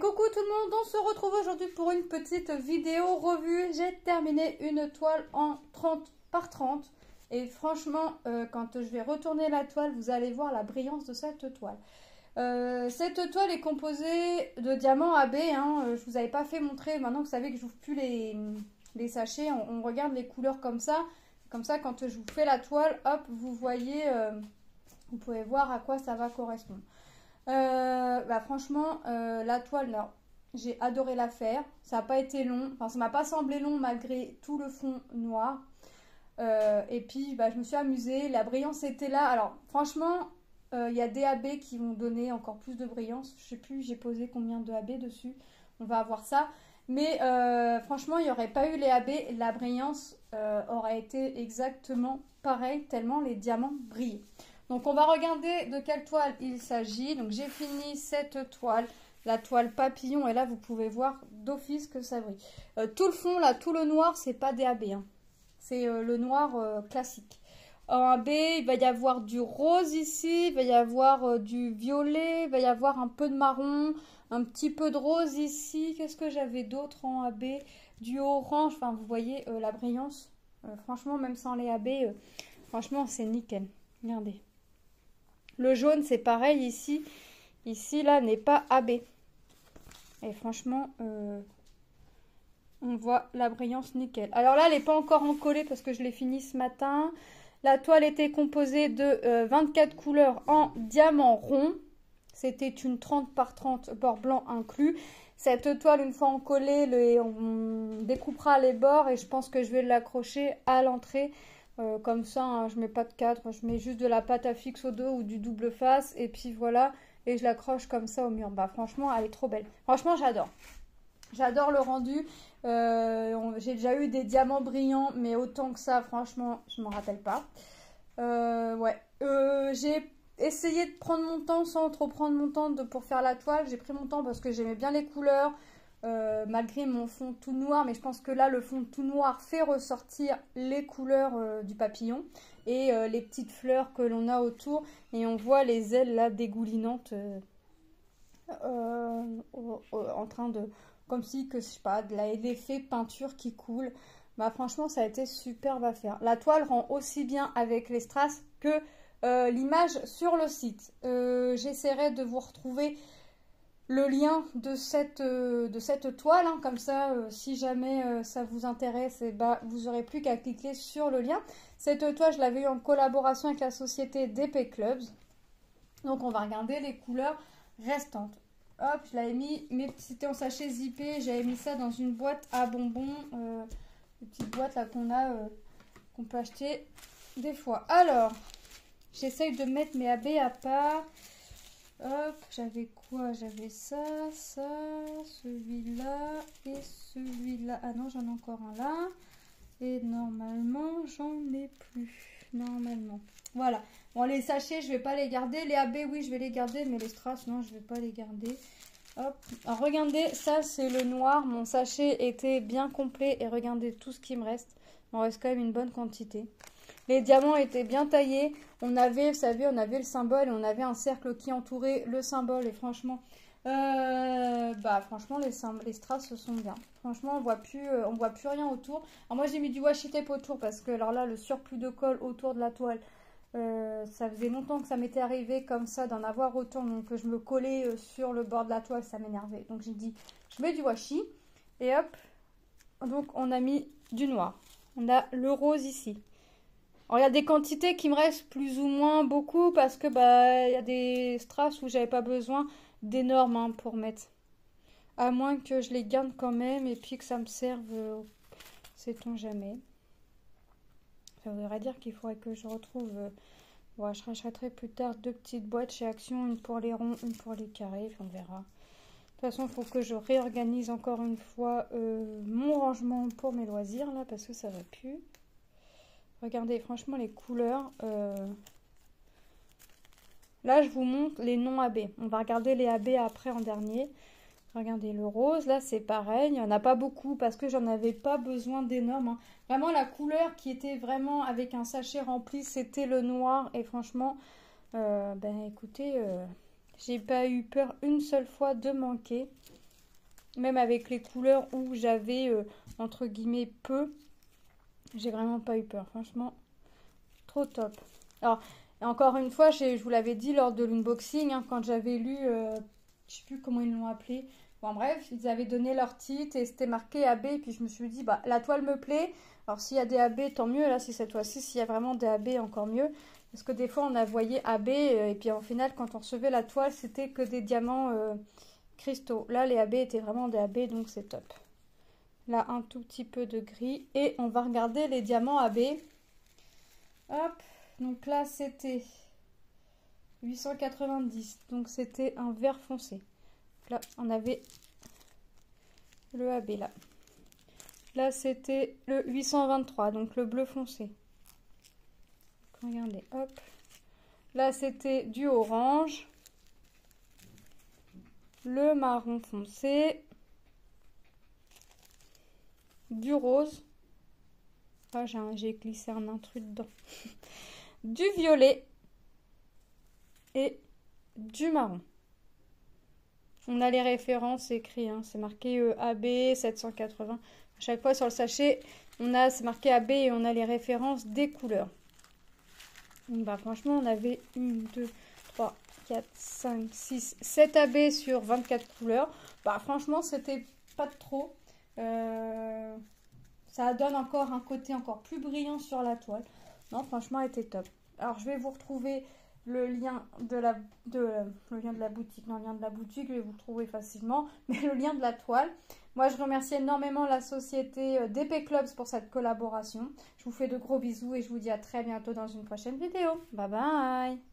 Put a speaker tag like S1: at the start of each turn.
S1: Coucou tout le monde, on se retrouve aujourd'hui pour une petite vidéo revue. J'ai terminé une toile en 30 par 30 et franchement, quand je vais retourner la toile, vous allez voir la brillance de cette toile. Cette toile est composée de diamants AB, je vous avais pas fait montrer, maintenant vous savez que je n'ouvre plus les sachets, on regarde les couleurs comme ça quand je vous fais la toile, hop, vous voyez, vous pouvez voir à quoi ça va correspondre. Franchement, la toile, là, j'ai adoré la faire. Ça n'a pas été long. Enfin, ça m'a pas semblé long malgré tout le fond noir. Et puis, je me suis amusée. La brillance était là. Alors, franchement, il y a des AB qui vont donner encore plus de brillance. Je sais plus, j'ai posé combien de AB dessus. On va avoir ça. Mais franchement, il n'y aurait pas eu les AB. La brillance aurait été exactement pareil, tellement les diamants brillaient. Donc on va regarder de quelle toile il s'agit. Donc j'ai fini cette toile, la toile papillon. Et là vous pouvez voir d'office que ça brille. Tout le fond là, tout le noir, c'est pas DAB. C'est le noir classique. En AB, il va y avoir du rose ici, il va y avoir du violet, il va y avoir un peu de marron, un petit peu de rose ici. Qu'est-ce que j'avais d'autre en AB? Du orange, enfin vous voyez la brillance. Franchement, même sans les AB, franchement c'est nickel. Regardez. Le jaune, c'est pareil ici. Ici, là, n'est pas AB. Et franchement, on voit la brillance nickel. Alors là, elle n'est pas encore encollée parce que je l'ai fini ce matin. La toile était composée de 24 couleurs en diamant rond. C'était une 30 par 30, bord blanc inclus. Cette toile, une fois encollée, on découpera les bords et je pense que je vais l'accrocher à l'entrée. Comme ça, je mets pas de cadre, je mets juste de la pâte à fixe au dos ou du double face et puis voilà, et je l'accroche comme ça au mur. Franchement, elle est trop belle. Franchement, j'adore. J'adore le rendu. J'ai déjà eu des diamants brillants, mais autant que ça, franchement, je m'en rappelle pas. J'ai essayé de prendre mon temps sans trop prendre mon temps pour faire la toile. J'ai pris mon temps parce que j'aimais bien les couleurs. Malgré mon fond tout noir, mais je pense que là le fond tout noir fait ressortir les couleurs du papillon et les petites fleurs que l'on a autour, et on voit les ailes là dégoulinantes en train de, comme si que je sais pas, de l'effet peinture qui coule. Franchement ça a été superbe à faire. La toile rend aussi bien avec les strass que l'image sur le site. J'essaierai de vous retrouver le lien de cette toile, comme ça, si jamais ça vous intéresse, vous n'aurez plus qu'à cliquer sur le lien. Cette toile, je l'avais eu en collaboration avec la société DP Clubs. Donc, on va regarder les couleurs restantes. Hop, je l'avais mis, c'était en sachet zippé, j'avais mis ça dans une boîte à bonbons, une petite boîte là qu'on peut acheter des fois. Alors, j'essaye de mettre mes AB à part. Hop, j'avais quoi? J'avais ça, celui-là et celui-là. Ah non, j'en ai encore un là. Et normalement, j'en ai plus. Normalement. Voilà. Bon, les sachets, je vais pas les garder. Les AB, oui, je vais les garder. Mais les strass, non, je vais pas les garder. Hop. Alors, regardez, ça, c'est le noir. Mon sachet était bien complet. Et regardez tout ce qui me reste. Il me reste quand même une bonne quantité. Les diamants étaient bien taillés. On avait, vous savez, on avait le symbole et on avait un cercle qui entourait le symbole. Et franchement, franchement, les strass se sont bien. Franchement, on voit plus rien autour. Alors moi, j'ai mis du washi tape autour parce que, alors là, le surplus de colle autour de la toile, ça faisait longtemps que ça m'était arrivé comme ça d'en avoir autant. Donc, je me collais sur le bord de la toile, ça m'énervait. Donc, j'ai dit, je mets du washi et hop. Donc, on a mis du noir. On a le rose ici. Alors, il y a des quantités qui me restent plus ou moins beaucoup parce que il y a des strass où j'avais pas besoin d'énormes pour mettre. À moins que je les garde quand même et puis que ça me serve, sait-on jamais. Ça voudrait dire qu'il faudrait que je retrouve, je rachèterai plus tard 2 petites boîtes chez Action, une pour les ronds, une pour les carrés, on verra. De toute façon, il faut que je réorganise encore une fois mon rangement pour mes loisirs là parce que ça va plus. Regardez, franchement, les couleurs. Là, je vous montre les non AB. On va regarder les AB après en dernier. Regardez, le rose, là, c'est pareil. Il n'y en a pas beaucoup parce que j'en avais pas besoin d'énormes. Vraiment, la couleur qui était vraiment avec un sachet rempli, c'était le noir. Et franchement, écoutez, j'ai pas eu peur une seule fois de manquer. Même avec les couleurs où j'avais, entre guillemets, peu, j'ai vraiment pas eu peur. Franchement, trop top. Alors, encore une fois, je vous l'avais dit lors de l'unboxing, hein, quand j'avais lu, je sais plus comment ils l'ont appelé. Bon, bref, ils avaient donné leur titre et c'était marqué AB. Puis je me suis dit, bah, la toile me plaît. Alors, s'il y a des AB, tant mieux. Là, c'est cette fois-ci. S'il y a vraiment des AB, encore mieux. Parce que des fois, on a voyé AB. Et puis, au final, quand on recevait la toile, c'était que des diamants cristaux. Là, les AB étaient vraiment des AB, donc c'est top. Là, un tout petit peu de gris. Et on va regarder les diamants AB. Hop. Donc là, c'était 890. Donc, c'était un vert foncé. Là, on avait le AB là. Là, c'était le 823, donc le bleu foncé. Donc, regardez, hop. Là, c'était du orange. Le marron foncé. Du rose. Ah, j'ai glissé un intrus dedans. Du violet. Et du marron. On a les références écrites, hein. C'est marqué AB 780. À chaque fois sur le sachet, c'est marqué AB et on a les références des couleurs. Donc, bah, franchement, on avait 1, 2, 3, 4, 5, 6, 7 AB sur 24 couleurs. Bah, franchement, c'était pas de trop. Ça donne encore un côté encore plus brillant sur la toile. Non, franchement, elle était top. Alors, je vais vous retrouver le lien de la boutique. Non, le lien de la boutique, je vais vous le trouver facilement. Mais le lien de la toile. Moi, je remercie énormément la société DP Clubs pour cette collaboration. Je vous fais de gros bisous et je vous dis à très bientôt dans une prochaine vidéo. Bye bye!